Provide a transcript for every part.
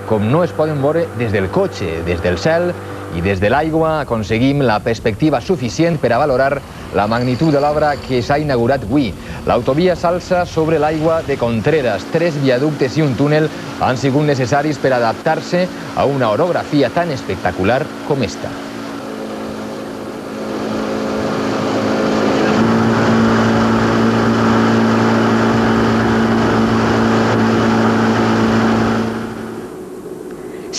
com no es poden veure des del cotxe, des del cel i des de l'aigua aconseguim la perspectiva suficient per a valorar la magnitud de l'obra que s'ha inaugurat avui. L'autovia s'alça sobre l'aigua de Contreras. 3 viaductes i un túnel han sigut necessaris per adaptar-se a una orografia tan espectacular com esta.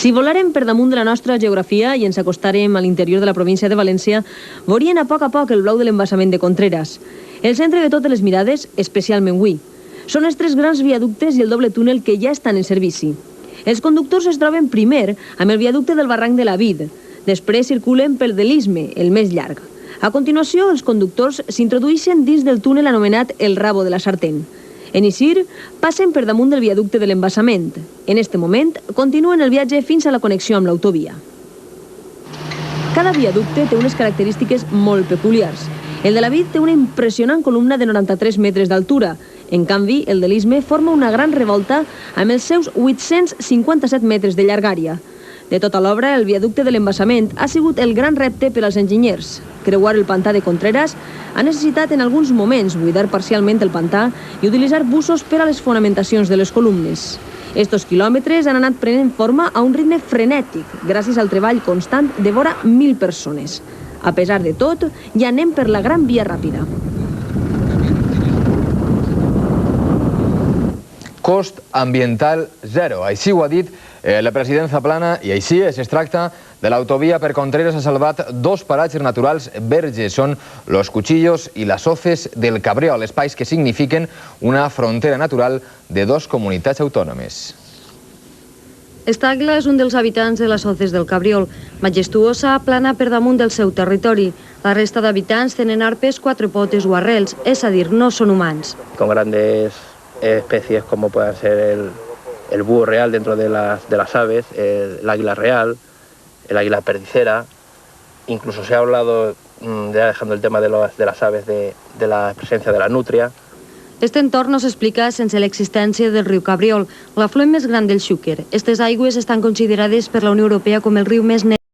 Si volàrem per damunt de la nostra geografia i ens acostàrem a l'interior de la província de València, veurien a poc el blau de l'embassament de Contreras. El centre de totes les mirades, especialment avui, són els 3 grans viaductes i el doble túnel que ja estan en servici. Els conductors es troben primer amb el viaducte del barranc de la Vid, després circulen pel de l'Isme, el més llarg. A continuació, els conductors s'introdueixen dins del túnel anomenat el Rabo de la Sartén. En Isir, passen per damunt del viaducte de l'embassament. En este moment, continuen el viatge fins a la connexió amb l'autovia. Cada viaducte té unes característiques molt peculiars. El de la Vid té una impressionant columna de 93 metres d'altura. En canvi, el de l'Isme forma una gran revolta amb els seus 857 metres de llargària. De tota l'obra, el viaducte de l'embassament ha sigut el gran repte per als enginyers. Creuar el pantà de Contreras ha necessitat en alguns moments buidar parcialment el pantà i utilitzar bussos per a les fonamentacions de les columnes. Estos quilòmetres han anat prenent forma a un ritme frenètic, gràcies al treball constant de vora 1.000 persones. A pesar de tot, ja anem per la gran via ràpida. Cost ambiental zero, així ho ha dit la presidenta Plana, i així es tracta de l'autovia per Contreras. Ha salvat 2 paratges naturals verges, són los Cuchillos i las Hoces del Cabriol, espais que signifiquen una frontera natural de 2 comunitats autònomes. Estagla és un dels habitants de les Hoces del Cabriol. Majestuosa, plana per damunt del seu territori. La resta d'habitants tenen arpes, 4 potes o arrels, és a dir, no són humans. Con grandes especies como pueden ser el búho real dentro de las aves, el águila real, el águila perdicera. Incluso se ha hablado, ya dejando el tema de las aves, de la presencia de la nutria. Este entorn no s'explica sense l'existència del riu Cabriol, l'afluent més gran del Xúquer. Aquestes aigües estan considerades per la Unió Europea com el riu més net